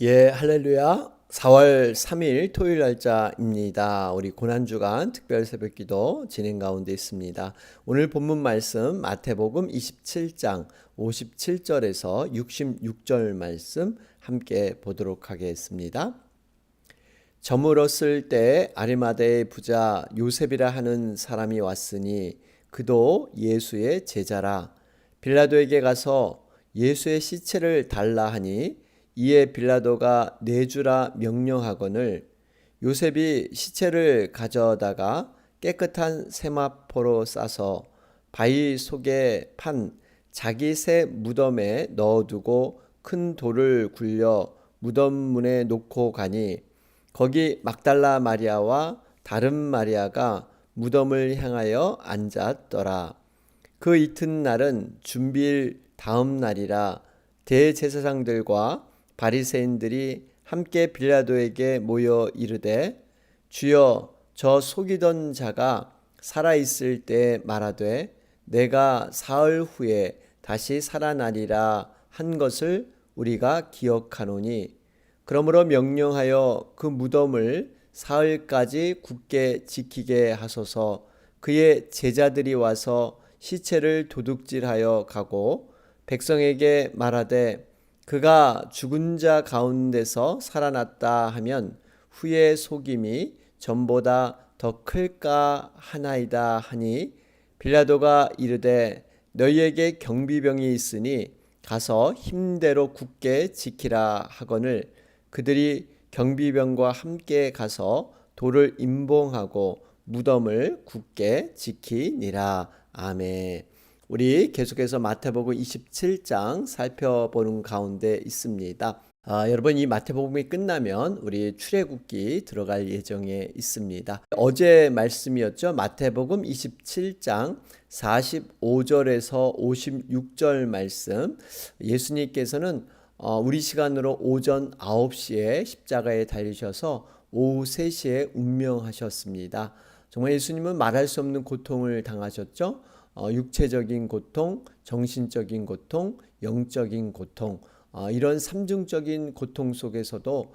할렐루야. 4월 3일 토요일 날짜입니다. 우리 고난주간 특별 새벽기도 진행 가운데 있습니다. 오늘 본문 말씀 마태복음 27장 57절에서 66절 말씀 함께 보도록 하겠습니다. 저물었을 때 아리마대의 부자 요셉이라 하는 사람이 왔으니 그도 예수의 제자라. 빌라도에게 가서 예수의 시체를 달라 하니 이에 빌라도가 내주라 명령하거늘 요셉이 시체를 가져다가 깨끗한 세마포로 싸서 바위 속에 판 자기 새 무덤에 넣어두고 큰 돌을 굴려 무덤 문에 놓고 가니 거기 막달라 마리아와 다른 마리아가 무덤을 향하여 앉았더라. 그 이튿날은 준비일 다음 날이라. 대제사장들과 바리새인들이 함께 빌라도에게 모여 이르되 주여, 저 속이던 자가 살아있을 때 말하되 내가 사흘 후에 다시 살아나리라 한 것을 우리가 기억하노니 그러므로 명령하여 그 무덤을 사흘까지 굳게 지키게 하소서. 그의 제자들이 와서 시체를 도둑질하여 가고 백성에게 말하되 그가 죽은 자 가운데서 살아났다 하면 후의 속임이 전보다 더 클까 하나이다 하니 빌라도가 이르되 너희에게 경비병이 있으니 가서 힘대로 굳게 지키라 하거늘 그들이 경비병과 함께 가서 돌을 임봉하고 무덤을 굳게 지키니라. 아멘. 우리 계속해서 마태복음 27장 살펴보는 가운데 있습니다. 여러분, 이 마태복음이 끝나면 우리 출애굽기 들어갈 예정에 있습니다. 어제 말씀이었죠. 마태복음 27장 45절에서 56절 말씀. 예수님께서는 우리 시간으로 오전 9시에 십자가에 달리셔서 오후 3시에 운명하셨습니다. 정말 예수님은 말할 수 없는 고통을 당하셨죠. 육체적인 고통, 정신적인 고통, 영적인 고통, 이런 삼중적인 고통 속에서도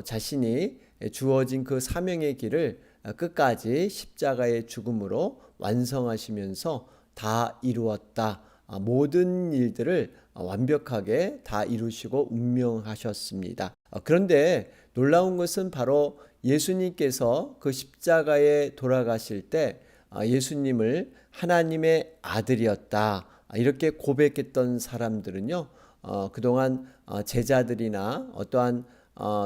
자신이 주어진 그 사명의 길을 끝까지 십자가의 죽음으로 완성하시면서 다 이루었다. 모든 일들을 완벽하게 다 이루시고 운명하셨습니다. 그런데 놀라운 것은 바로 예수님께서 그 십자가에 돌아가실 때 예수님을 하나님의 아들이었다 이렇게 고백했던 사람들은요, 그동안 제자들이나 어떠한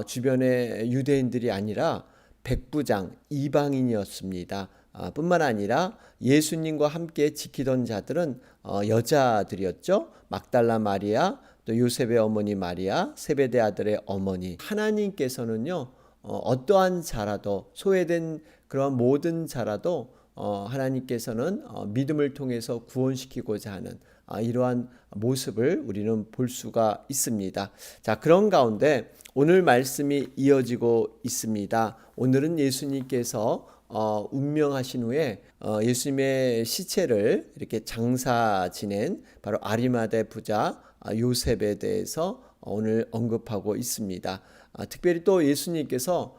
주변의 유대인들이 아니라 백부장, 이방인이었습니다. 뿐만 아니라 예수님과 함께 지키던 자들은 여자들이었죠. 막달라 마리아, 또 요셉의 어머니 마리아, 세베대 아들의 어머니. 하나님께서는요, 어떠한 자라도, 소외된 그런 모든 자라도 하나님께서는 믿음을 통해서 구원시키고자 하는 이러한 모습을 우리는 볼 수가 있습니다. 자, 그런 가운데 오늘 말씀이 이어지고 있습니다. 오늘은 예수님께서 운명하신 후에 예수님의 시체를 이렇게 장사 지낸 바로 아리마대 부자 요셉에 대해서 오늘 언급하고 있습니다. 특별히 또 예수님께서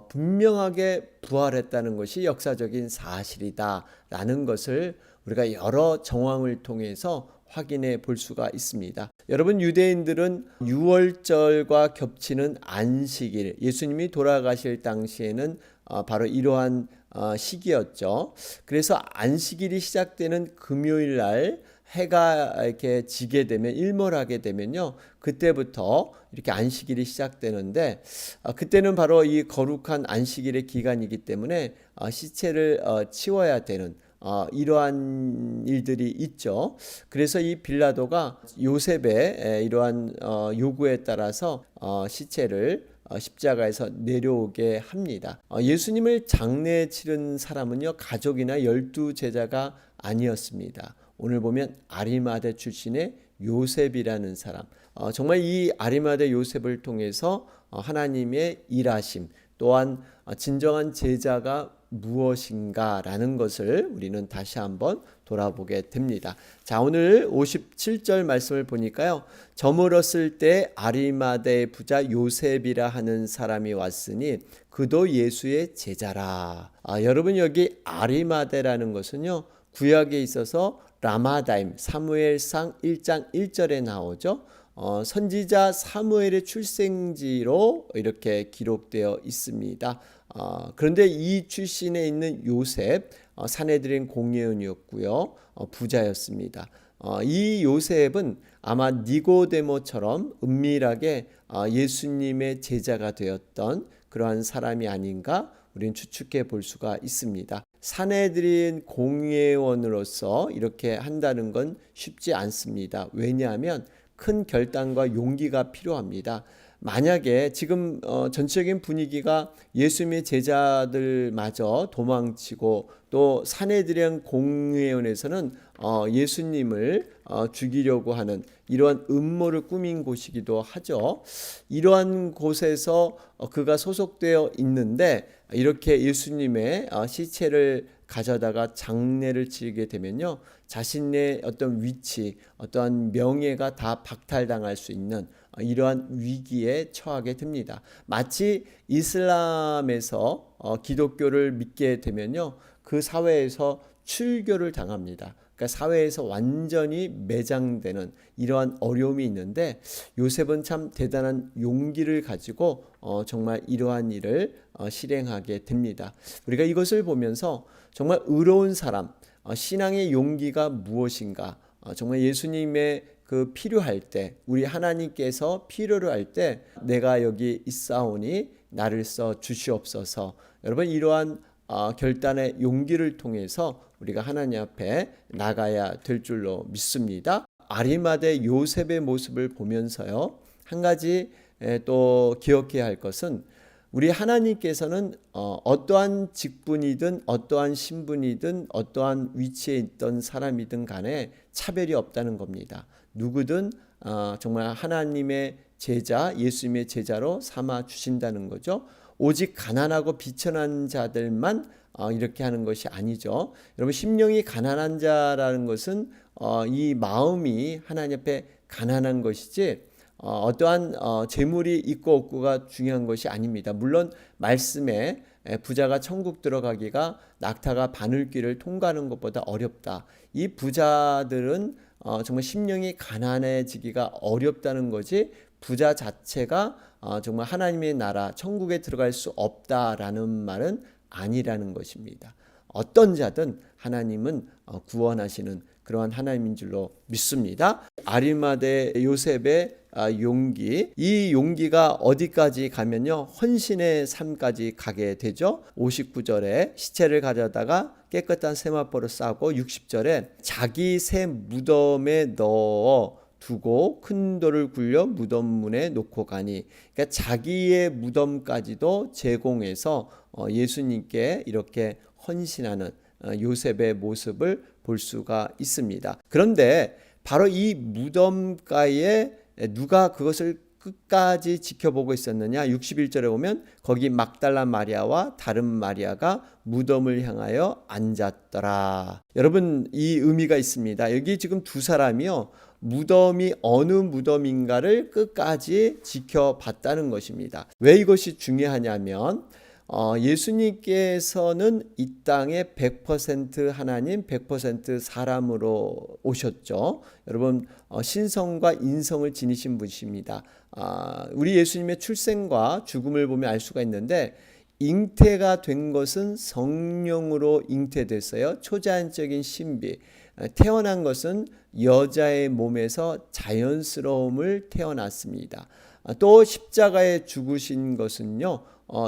분명하게 부활했다는 것이 역사적인 사실이다라는 것을 우리가 여러 정황을 통해서 확인해 볼 수가 있습니다. 여러분, 유대인들은 유월절과 겹치는 안식일, 예수님이 돌아가실 당시에는 바로 이러한 시기였죠. 그래서 안식일이 시작되는 금요일 날 해가 이렇게 지게 되면, 일몰하게 되면요, 그때부터 이렇게 안식일이 시작되는데, 그때는 바로 이 거룩한 안식일의 기간이기 때문에 시체를 치워야 되는 이러한 일들이 있죠. 그래서 이 빌라도가 요셉의 이러한 요구에 따라서 시체를 십자가에서 내려오게 합니다. 예수님을 장례 치른 사람은요, 가족이나 12제자가 아니었습니다. 오늘 보면 아리마대 출신의 요셉이라는 사람, 정말 이 아리마대 요셉을 통해서 하나님의 일하심, 또한 진정한 제자가 무엇인가라는 것을 우리는 다시 한번 돌아보게 됩니다. 자, 오늘 57절 말씀을 보니까요. 저물었을 때 아리마다의 부자 요셉이라 하는 사람이 왔으니 그도 예수의 제자라. 여러분 여기 아리마다라는 것은요. 구약에 있어서 라마다임 사무엘상 1장 1절에 나오죠. 선지자 사무엘의 출생지로 이렇게 기록되어 있습니다. 그런데 이 출신에 있는 요셉 사내들인 공예원이었고요. 부자였습니다. 이 요셉은 아마 니고데모처럼 은밀하게 예수님의 제자가 되었던 그러한 사람이 아닌가 우리는 추측해 볼 수가 있습니다. 사내들인 공예원으로서 이렇게 한다는 건 쉽지 않습니다. 왜냐하면 큰 결단과 용기가 필요합니다. 만약에 지금 전체적인 분위기가 예수님의 제자들마저 도망치고 또 사내들의 공회원에서는 예수님을 죽이려고 하는 이러한 음모를 꾸민 곳이기도 하죠. 이러한 곳에서 그가 소속되어 있는데 이렇게 예수님의 시체를 가져다가 장례를 치르게 되면요. 자신의 어떤 위치, 어떠한 명예가 다 박탈당할 수 있는 이러한 위기에 처하게 됩니다. 마치 이슬람에서 기독교를 믿게 되면요. 그 사회에서 출교를 당합니다. 그러니까 사회에서 완전히 매장되는 이러한 어려움이 있는데 요셉은 참 대단한 용기를 가지고 정말 이러한 일을 실행하게 됩니다. 우리가 이것을 보면서 정말 의로운 사람, 신앙의 용기가 무엇인가, 정말 예수님의 그 필요할 때 우리 하나님께서 필요로 할 때 내가 여기 있사오니 나를 써 주시옵소서. 여러분 이러한 결단의 용기를 통해서 우리가 하나님 앞에 나가야 될 줄로 믿습니다. 아리마대 요셉의 모습을 보면서요. 한 가지 또 기억해야 할 것은 우리 하나님께서는 어떠한 직분이든 어떠한 신분이든 어떠한 위치에 있던 사람이든 간에 차별이 없다는 겁니다. 누구든 정말 하나님의 제자, 예수님의 제자로 삼아 주신다는 거죠. 오직 가난하고 비천한 자들만 이렇게 하는 것이 아니죠. 여러분 심령이 가난한 자라는 것은 이 마음이 하나님 앞에 가난한 것이지 어떠한 재물이 있고 없고가 중요한 것이 아닙니다. 물론 말씀에 부자가 천국 들어가기가 낙타가 바늘길을 통과하는 것보다 어렵다. 이 부자들은 정말 심령이 가난해지기가 어렵다는 거지 부자 자체가 정말 하나님의 나라 천국에 들어갈 수 없다라는 말은 아니라는 것입니다. 어떤 자든 하나님은 구원하시는 그러한 하나님인 줄로 믿습니다. 아리마대 요셉의 용기, 이 용기가 어디까지 가면요 헌신의 삶까지 가게 되죠. 59절에 시체를 가져다가 깨끗한 세마포로 싸고 60절에 자기 새 무덤에 넣어 두고 큰 돌을 굴려 무덤 문에 놓고 가니, 그러니까 자기의 무덤까지도 제공해서 예수님께 이렇게 헌신하는 요셉의 모습을 볼 수가 있습니다. 그런데 바로 이 무덤가에 누가 그것을 끝까지 지켜보고 있었느냐? 61절에 보면 거기 막달라 마리아와 다른 마리아가 무덤을 향하여 앉았더라. 여러분 이 의미가 있습니다. 여기 지금 두 사람이요. 무덤이 어느 무덤인가를 끝까지 지켜봤다는 것입니다. 왜 이것이 중요하냐면 예수님께서는 이 땅에 100% 하나님 100% 사람으로 오셨죠. 여러분 신성과 인성을 지니신 분이십니다. 우리 예수님의 출생과 죽음을 보면 알 수가 있는데 잉태가 된 것은 성령으로 잉태됐어요. 초자연적인 신비. 태어난 것은 여자의 몸에서 자연스러움을 태어났습니다. 또 십자가에 죽으신 것은요.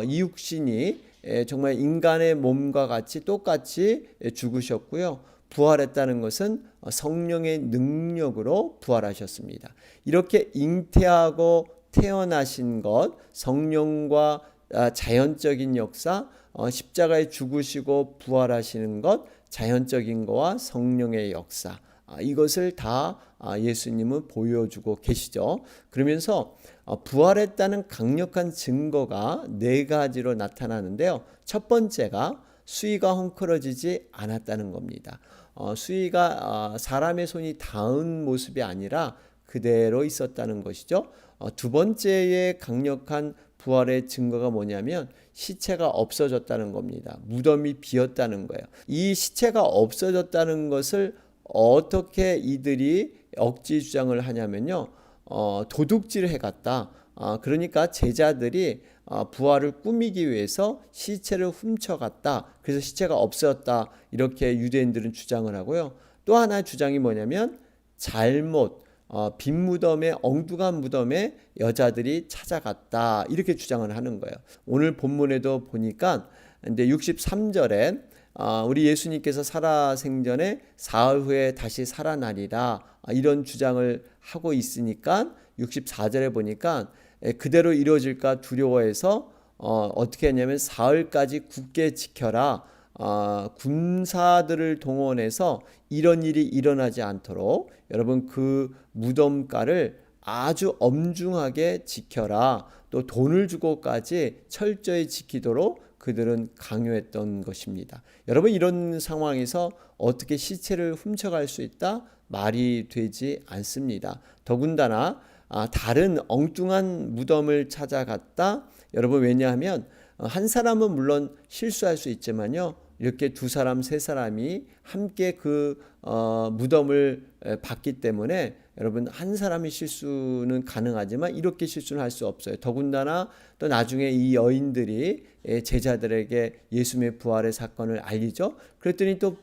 이 육신이 정말 인간의 몸과 같이 똑같이 죽으셨고요. 부활했다는 것은 성령의 능력으로 부활하셨습니다. 이렇게 잉태하고 태어나신 것, 성령과 자연적인 역사, 십자가에 죽으시고 부활하시는 것, 자연적인 거와 성령의 역사, 이것을 다 예수님은 보여주고 계시죠. 그러면서 부활했다는 강력한 증거가 네 가지로 나타나는데요. 첫 번째가 수위가 헝클어지지 않았다는 겁니다. 수위가 사람의 손이 닿은 모습이 아니라 그대로 있었다는 것이죠. 두 번째의 강력한 부활의 증거가 뭐냐면 시체가 없어졌다는 겁니다. 무덤이 비었다는 거예요. 이 시체가 없어졌다는 것을 어떻게 이들이 억지 주장을 하냐면요. 도둑질을 해갔다. 그러니까 제자들이 부활을 꾸미기 위해서 시체를 훔쳐갔다. 그래서 시체가 없었다. 이렇게 유대인들은 주장을 하고요. 또 하나 주장이 뭐냐면 잘못 빈 무덤에, 엉뚱한 무덤에 여자들이 찾아갔다. 이렇게 주장을 하는 거예요. 오늘 본문에도 보니까 근데 63절에 우리 예수님께서 살아생전에 사흘 후에 다시 살아나리라 이런 주장을 하고 있으니까 64절에 보니까 그대로 이루어질까 두려워해서 어떻게 했냐면 사흘까지 굳게 지켜라. 군사들을 동원해서 이런 일이 일어나지 않도록 여러분 그 무덤가를 아주 엄중하게 지켜라. 또 돈을 주고까지 철저히 지키도록 그들은 강요했던 것입니다. 여러분 이런 상황에서 어떻게 시체를 훔쳐갈 수 있다? 말이 되지 않습니다. 더군다나 다른 엉뚱한 무덤을 찾아갔다. 여러분 왜냐하면 한 사람은 물론 실수할 수 있지만요. 이렇게 두 사람, 세 사람이 함께 그 무덤을 봤기 때문에 여러분 한 사람의 실수는 가능하지만 이렇게 실수는 할 수 없어요. 더군다나 또 나중에 이 여인들이 제자들에게 예수님의 부활의 사건을 알리죠. 그랬더니 또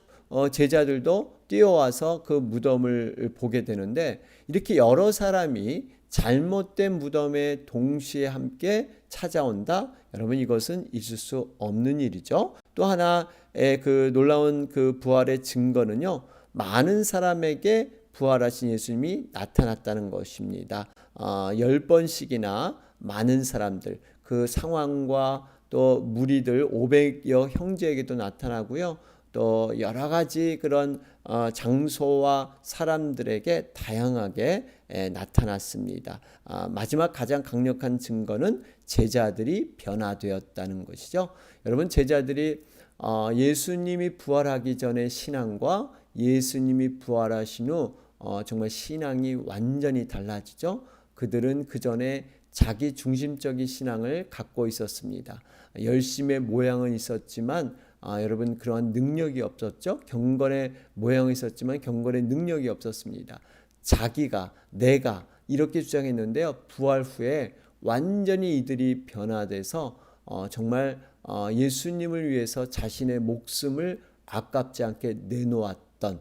제자들도 뛰어와서 그 무덤을 보게 되는데 이렇게 여러 사람이 잘못된 무덤에 동시에 함께 찾아온다. 여러분 이것은 있을 수 없는 일이죠. 또 하나의 그 놀라운 그 부활의 증거는요. 많은 사람에게 부활하신 예수님이 나타났다는 것입니다. 10번씩이나 많은 사람들 그 상황과 또 무리들 500여 형제에게도 나타나고요. 또 여러 가지 그런 장소와 사람들에게 다양하게 나타났습니다. 마지막 가장 강력한 증거는 제자들이 변화되었다는 것이죠. 여러분 제자들이 예수님이 부활하기 전의 신앙과 예수님이 부활하신 후 정말 신앙이 완전히 달라지죠. 그들은 그 전에 자기 중심적인 신앙을 갖고 있었습니다. 열심의 모양은 있었지만 여러분 그러한 능력이 없었죠. 경건의 모양이 있었지만 경건의 능력이 없었습니다. 자기가 내가 이렇게 주장했는데요. 부활 후에 완전히 이들이 변화돼서 정말 예수님을 위해서 자신의 목숨을 아깝지 않게 내놓았던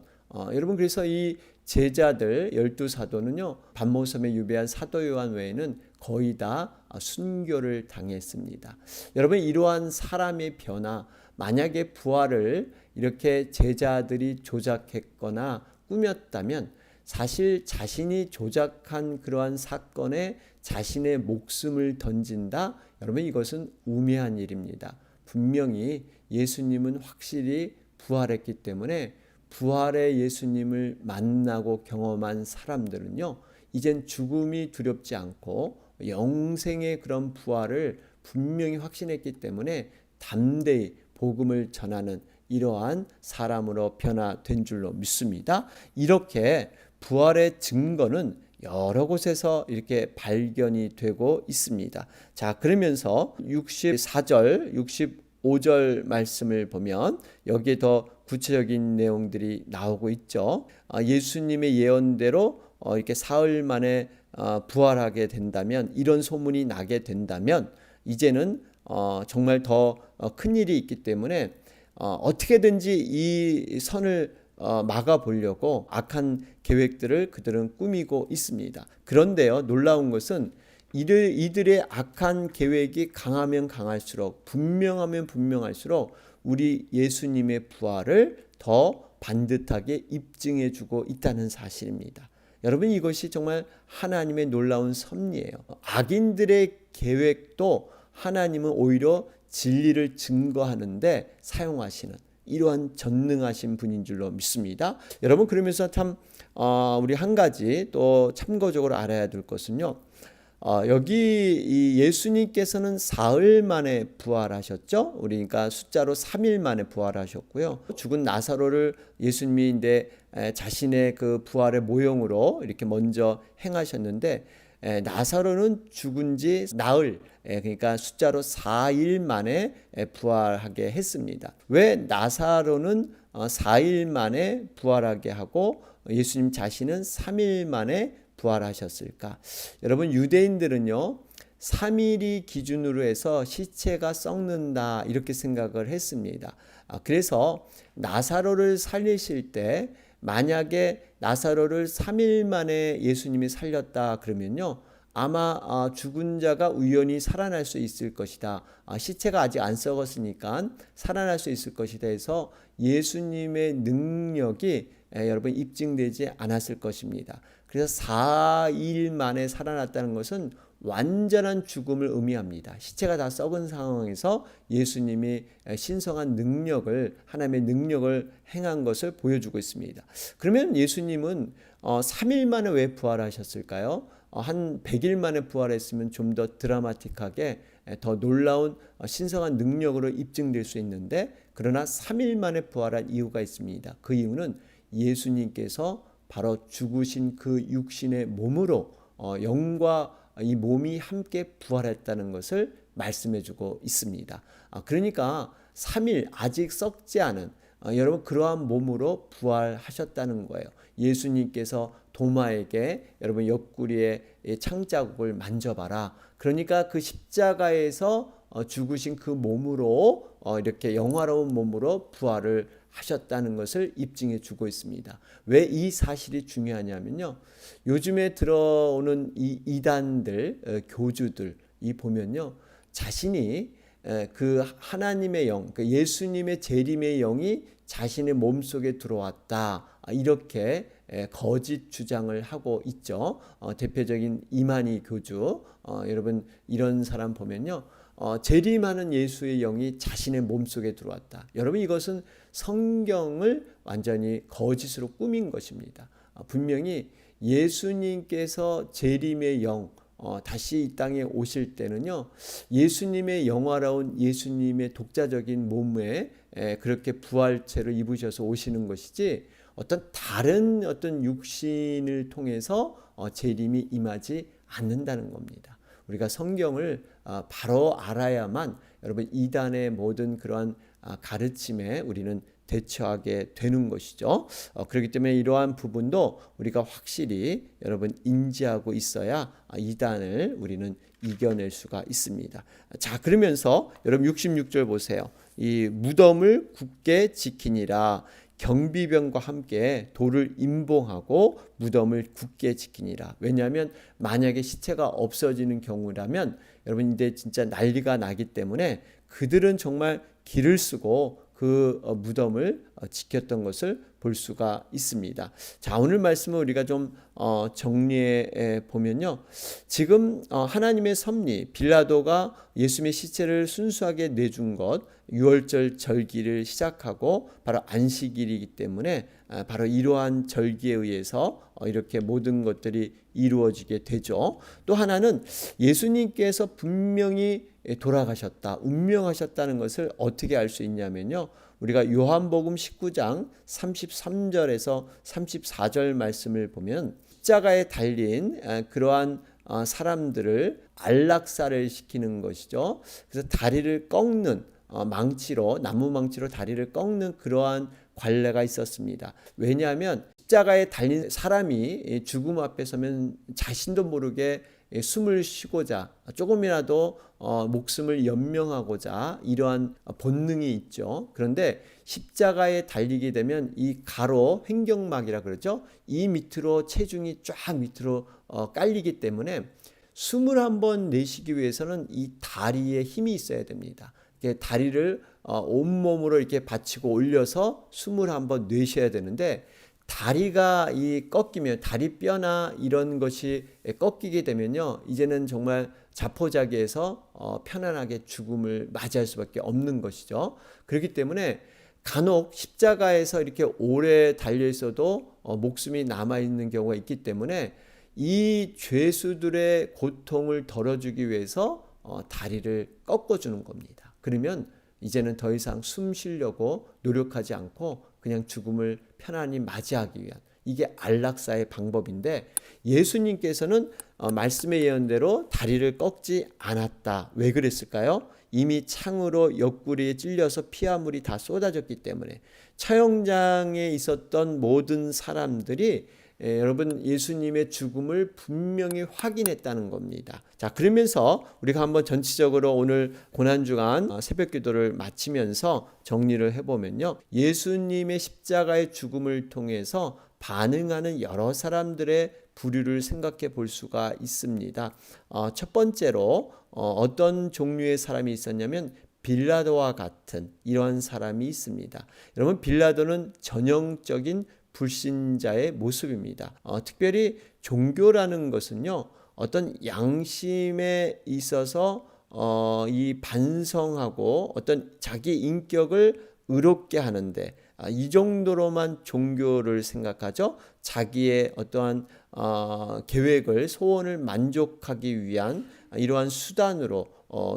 여러분 그래서 이 제자들 12사도는요. 반모섬에 유배한 사도 요한 외에는 거의 다 순교를 당했습니다. 여러분 이러한 사람의 변화 만약에 부활을 이렇게 제자들이 조작했거나 꾸몄다면 사실 자신이 조작한 그러한 사건에 자신의 목숨을 던진다. 여러분 이것은 우매한 일입니다. 분명히 예수님은 확실히 부활했기 때문에 부활의 예수님을 만나고 경험한 사람들은요. 이젠 죽음이 두렵지 않고 영생의 그런 부활을 분명히 확신했기 때문에 담대히 복음을 전하는 이러한 사람으로 변화된 줄로 믿습니다. 이렇게 부활의 증거는 여러 곳에서 이렇게 발견이 되고 있습니다. 자, 그러면서 64절, 65절 말씀을 보면 여기에 더 구체적인 내용들이 나오고 있죠. 예수님의 예언대로 이렇게 사흘 만에 부활하게 된다면 이런 소문이 나게 된다면 이제는 정말 더 큰 일이 있기 때문에 어떻게든지 이 선을 막아보려고 악한 계획들을 그들은 꾸미고 있습니다. 그런데요, 놀라운 것은 이들의 악한 계획이 강하면 강할수록 분명하면 분명할수록 우리 예수님의 부활을 더 반듯하게 입증해주고 있다는 사실입니다. 여러분 이것이 정말 하나님의 놀라운 섭리예요. 악인들의 계획도 하나님은 오히려 진리를 증거하는데 사용하시는 이러한 전능하신 분인 줄로 믿습니다. 여러분 그러면서 참 우리 한 가지 또 참고적으로 알아야 될 것은요. 여기 이 예수님께서는 사흘 만에 부활하셨죠. 그러니까 숫자로 3일 만에 부활하셨고요. 죽은 나사로를 예수님이 이제 자신의 그 부활의 모형으로 이렇게 먼저 행하셨는데, 나사로는 죽은 지 나흘, 그러니까 숫자로 4일 만에 부활하게 했습니다. 왜 나사로는 4일 만에 부활하게 하고 예수님 자신은 3일 만에 부활하셨을까? 여러분, 유대인들은요 3일이 기준으로 해서 시체가 썩는다 이렇게 생각을 했습니다. 그래서 나사로를 살리실 때 만약에 나사로를 3일 만에 예수님이 살렸다 그러면요 아마 죽은 자가 우연히 살아날 수 있을 것이다. 시체가 아직 안 썩었으니까 살아날 수 있을 것이다 해서 예수님의 능력이 여러분 입증되지 않았을 것입니다. 그래서 4일 만에 살아났다는 것은 완전한 죽음을 의미합니다. 시체가 다 썩은 상황에서 예수님이 신성한 능력을, 하나님의 능력을 행한 것을 보여주고 있습니다. 그러면 예수님은 3일 만에 왜 부활하셨을까요? 한 100일 만에 부활했으면 좀 더 드라마틱하게 더 놀라운 신성한 능력으로 입증될 수 있는데, 그러나 3일 만에 부활한 이유가 있습니다. 그 이유는 예수님께서 바로 죽으신 그 육신의 몸으로 영과 이 몸이 함께 부활했다는 것을 말씀해주고 있습니다. 그러니까 3일 아직 썩지 않은 여러분 그러한 몸으로 부활하셨다는 거예요. 예수님께서 도마에게 여러분 옆구리에 창자국을 만져봐라. 그러니까 그 십자가에서 죽으신 그 몸으로 이렇게 영화로운 몸으로 부활을 하셨다는 것을 입증해 주고 있습니다. 왜 이 사실이 중요하냐면요. 요즘에 들어오는 이 이단들, 교주들 이 보면요. 자신이 그 하나님의 영, 그 예수님의 재림의 영이 자신의 몸속에 들어왔다. 이렇게 거짓 주장을 하고 있죠. 대표적인 이만희 교주, 여러분 이런 사람 보면요. 재림하는 예수의 영이 자신의 몸속에 들어왔다. 여러분 이것은 성경을 완전히 거짓으로 꾸민 것입니다. 분명히 예수님께서 재림의 영, 다시 이 땅에 오실 때는요, 예수님의 영화로운 예수님의 독자적인 몸에 그렇게 부활체를 입으셔서 오시는 것이지 어떤 다른 어떤 육신을 통해서 재림이 임하지 않는다는 겁니다. 우리가 성경을 바로 알아야만 여러분 이단의 모든 그러한 가르침에 우리는 대처하게 되는 것이죠. 그렇기 때문에 이러한 부분도 우리가 확실히 여러분 인지하고 있어야 이단을 우리는 이겨낼 수가 있습니다. 자, 그러면서 여러분 66절 보세요. 이 무덤을 굳게 지키니라. 경비병과 함께 돌을 임봉하고 무덤을 굳게 지키니라. 왜냐하면 만약에 시체가 없어지는 경우라면 여러분 이제 진짜 난리가 나기 때문에 그들은 정말 길을 쓰고 그 무덤을 지켰던 것을 볼 수가 있습니다. 자, 오늘 말씀을 우리가 좀 정리해 보면요. 지금 하나님의 섭리, 빌라도가 예수님의 시체를 순수하게 내준 것, 유월절 절기를 시작하고 바로 안식일이기 때문에 바로 이러한 절기에 의해서 이렇게 모든 것들이 이루어지게 되죠. 또 하나는 예수님께서 분명히 돌아가셨다, 운명하셨다는 것을 어떻게 알 수 있냐면요. 우리가 요한복음 19장 33절에서 34절 말씀을 보면 십자가에 달린 그러한 사람들을 안락사를 시키는 것이죠. 그래서 다리를 꺾는 망치로, 나무 망치로 다리를 꺾는 그러한 관례가 있었습니다. 왜냐하면 십자가에 달린 사람이 죽음 앞에 서면 자신도 모르게 숨을 쉬고자 조금이라도 목숨을 연명하고자 이러한 본능이 있죠. 그런데 십자가에 달리게 되면 이 가로 횡격막이라 그러죠. 이 밑으로 체중이 쫙 밑으로 깔리기 때문에 숨을 한번 내쉬기 위해서는 이 다리에 힘이 있어야 됩니다. 다리를 온몸으로 이렇게 받치고 올려서 숨을 한번 내쉬어야 되는데 다리가 꺾이면 다리뼈나 이런 것이 꺾이게 되면요, 이제는 정말 자포자기해서 편안하게 죽음을 맞이할 수밖에 없는 것이죠. 그렇기 때문에 간혹 십자가에서 이렇게 오래 달려 있어도 목숨이 남아 있는 경우가 있기 때문에 이 죄수들의 고통을 덜어주기 위해서 다리를 꺾어주는 겁니다. 그러면 이제는 더 이상 숨 쉬려고 노력하지 않고 그냥 죽음을 편안히 맞이하기 위한, 이게 안락사의 방법인데, 예수님께서는 말씀의 예언대로 다리를 꺾지 않았다. 왜 그랬을까요? 이미 창으로 옆구리에 찔려서 피아물이 다 쏟아졌기 때문에. 처형장에 있었던 모든 사람들이 여러분 예수님의 죽음을 분명히 확인했다는 겁니다. 자, 그러면서 우리가 한번 전체적으로 오늘 고난주간 새벽기도를 마치면서 정리를 해보면요, 예수님의 십자가의 죽음을 통해서 반응하는 여러 사람들의 부류를 생각해 볼 수가 있습니다. 첫 번째로 어떤 종류의 사람이 있었냐면 빌라도와 같은 이러한 사람이 있습니다. 여러분, 빌라도는 전형적인 불신자의 모습입니다. 특별히 종교라는 것은요, 어떤 양심에 있어서 이 반성하고 어떤 자기 인격을 의롭게 하는데, 이 정도로만 종교를 생각하죠. 자기의 어떠한 계획을, 소원을 만족하기 위한 이러한 수단으로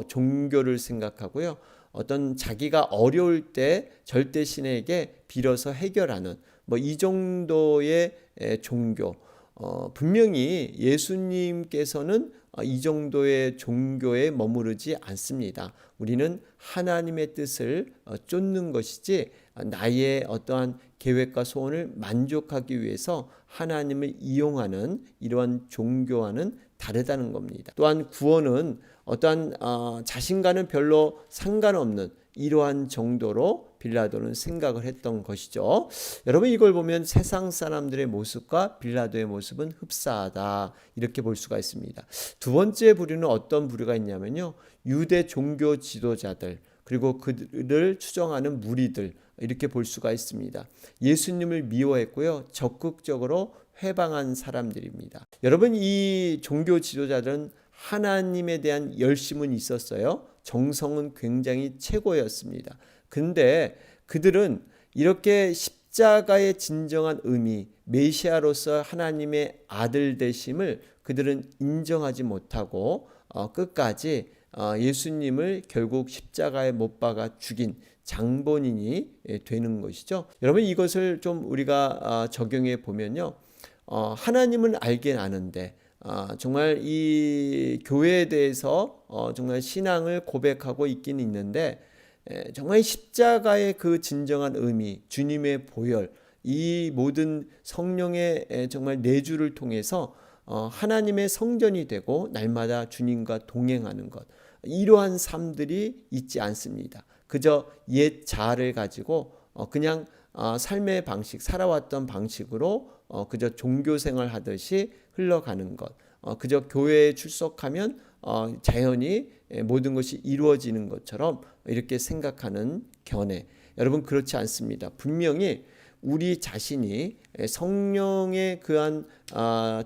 종교를 생각하고요. 어떤 자기가 어려울 때 절대 신에게 빌어서 해결하는 이 정도의 종교. 분명히 예수님께서는 이 정도의 종교에 머무르지 않습니다. 우리는 하나님의 뜻을 쫓는 것이지 나의 어떠한 계획과 소원을 만족하기 위해서 하나님을 이용하는 이러한 종교와는 다르다는 겁니다. 또한 구원은 어떠한 자신과는 별로 상관없는 이러한 정도로 빌라도는 생각을 했던 것이죠. 여러분, 이걸 보면 세상 사람들의 모습과 빌라도의 모습은 흡사하다, 이렇게 볼 수가 있습니다. 두 번째 부류는 어떤 부류가 있냐면요, 유대 종교 지도자들, 그리고 그들을 추종하는 무리들, 이렇게 볼 수가 있습니다. 예수님을 미워했고요, 적극적으로 회방한 사람들입니다. 여러분, 이 종교 지도자들은 하나님에 대한 열심은 있었어요. 정성은 굉장히 최고였습니다. 근데 그들은 이렇게 십자가의 진정한 의미, 메시아로서 하나님의 아들 되심을 그들은 인정하지 못하고 끝까지 예수님을 결국 십자가에 못 박아 죽인 장본인이 되는 것이죠. 여러분, 이것을 좀 우리가 적용해 보면요, 하나님은 알긴 아는데 정말 이 교회에 대해서 정말 신앙을 고백하고 있긴 있는데, 정말 십자가의 그 진정한 의미, 주님의 보혈, 이 모든 성령의 정말 내주를 통해서 하나님의 성전이 되고 날마다 주님과 동행하는 것, 이러한 삶들이 있지 않습니다. 그저 옛 자아를 가지고 그냥 삶의 방식, 살아왔던 방식으로 그저 종교생활 하듯이 흘러가는 것, 그저 교회에 출석하면 자연히 모든 것이 이루어지는 것처럼 이렇게 생각하는 견해. 여러분, 그렇지 않습니다. 분명히 우리 자신이 성령의 그한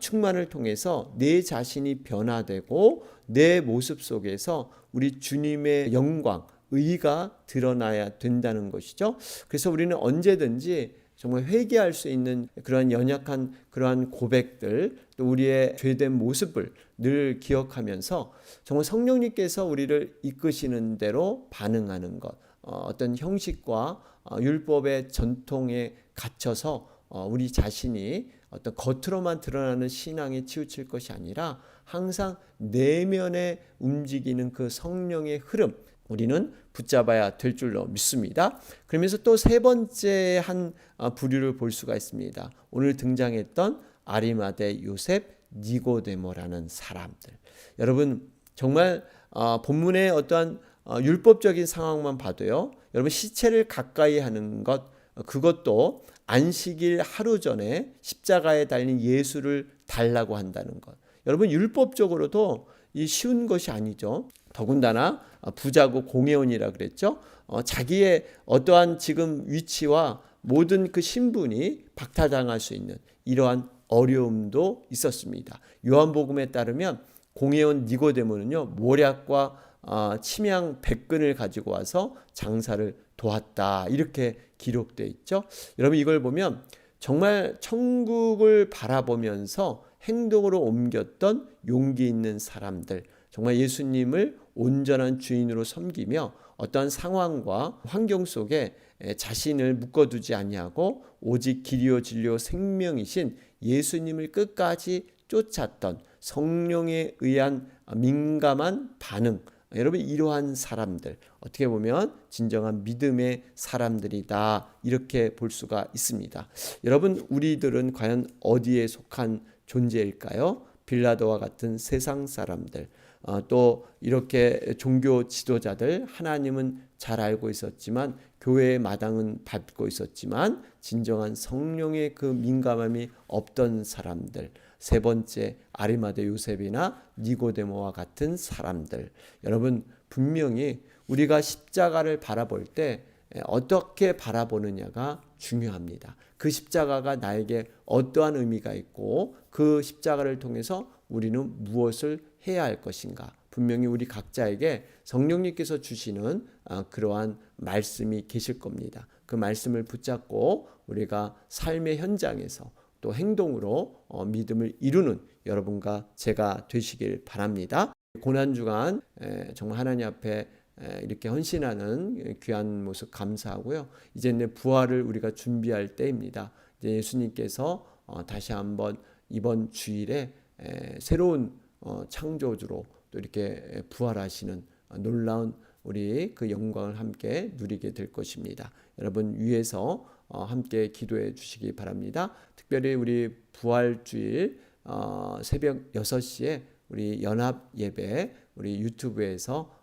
충만을 통해서 내 자신이 변화되고 내 모습 속에서 우리 주님의 영광, 의가 드러나야 된다는 것이죠. 그래서 우리는 언제든지 정말 회개할 수 있는 그러한 연약한 그러한 고백들, 또 우리의 죄된 모습을 늘 기억하면서 정말 성령님께서 우리를 이끄시는 대로 반응하는 것, 어떤 형식과 율법의 전통에 갇혀서 우리 자신이 어떤 겉으로만 드러나는 신앙에 치우칠 것이 아니라 항상 내면에 움직이는 그 성령의 흐름, 우리는 붙잡아야 될 줄로 믿습니다. 그러면서 또 세 번째 한 부류를 볼 수가 있습니다. 오늘 등장했던 아리마대 요셉, 니고데모라는 사람들. 여러분, 정말 본문의 어떠한 율법적인 상황만 봐도요, 여러분, 시체를 가까이 하는 것, 그것도 안식일 하루 전에 십자가에 달린 예수를 달라고 한다는 것, 여러분, 율법적으로도 이 쉬운 것이 아니죠. 더군다나 부자고 공회원이라 그랬죠. 자기의 어떠한 지금 위치와 모든 그 신분이 박탈당할 수 있는 이러한 어려움도 있었습니다. 요한복음에 따르면 공회원 니고데모는요, 모략과 침향 100근을 가지고 와서 장사를 도왔다, 이렇게 기록되어 있죠. 여러분, 이걸 보면 정말 천국을 바라보면서 행동으로 옮겼던 용기 있는 사람들, 정말 예수님을 온전한 주인으로 섬기며 어떠한 상황과 환경 속에 자신을 묶어두지 아니하고 오직 길이요 진리요 생명이신 예수님을 끝까지 쫓았던 성령에 의한 민감한 반응, 여러분 이러한 사람들 어떻게 보면 진정한 믿음의 사람들이다 이렇게 볼 수가 있습니다. 여러분 우리들은 과연 어디에 속한 존재일까요? 빌라도와 같은 세상 사람들, 또 이렇게 종교 지도자들, 하나님은 잘 알고 있었지만 교회의 마당은 밟고 있었지만 진정한 성령의 그 민감함이 없던 사람들, 세 번째 아리마대 요셉이나 니고데모와 같은 사람들. 여러분 분명히 우리가 십자가를 바라볼 때 어떻게 바라보느냐가 중요합니다. 그 십자가가 나에게 어떠한 의미가 있고 그 십자가를 통해서 우리는 무엇을 해야 할 것인가. 분명히 우리 각자에게 성령님께서 주시는 그러한 말씀이 계실 겁니다. 그 말씀을 붙잡고 우리가 삶의 현장에서 또 행동으로 믿음을 이루는 여러분과 제가 되시길 바랍니다. 고난주간 정말 하나님 앞에 이렇게 헌신하는 귀한 모습 감사하고요. 이제 내 부활을 우리가 준비할 때입니다. 이제 예수님께서 다시 한번 이번 주일에 새로운 창조주로 또 이렇게 부활하시는 놀라운 우리 그 영광을 함께 누리게 될 것입니다. 여러분 위에서 함께 기도해 주시기 바랍니다. 특별히 우리 부활주일 새벽 6시에 우리 연합 예배 우리 유튜브에서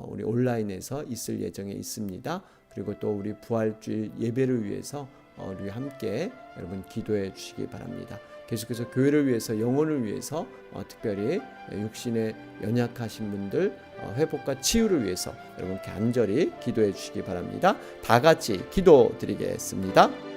우리 온라인에서 있을 예정에 있습니다. 그리고 또 우리 부활주일 예배를 위해서 우리 함께 여러분 기도해 주시기 바랍니다. 계속해서 교회를 위해서 영혼을 위해서 특별히 육신에 연약하신 분들 회복과 치유를 위해서 여러분 간절히 기도해 주시기 바랍니다. 다 같이 기도드리겠습니다.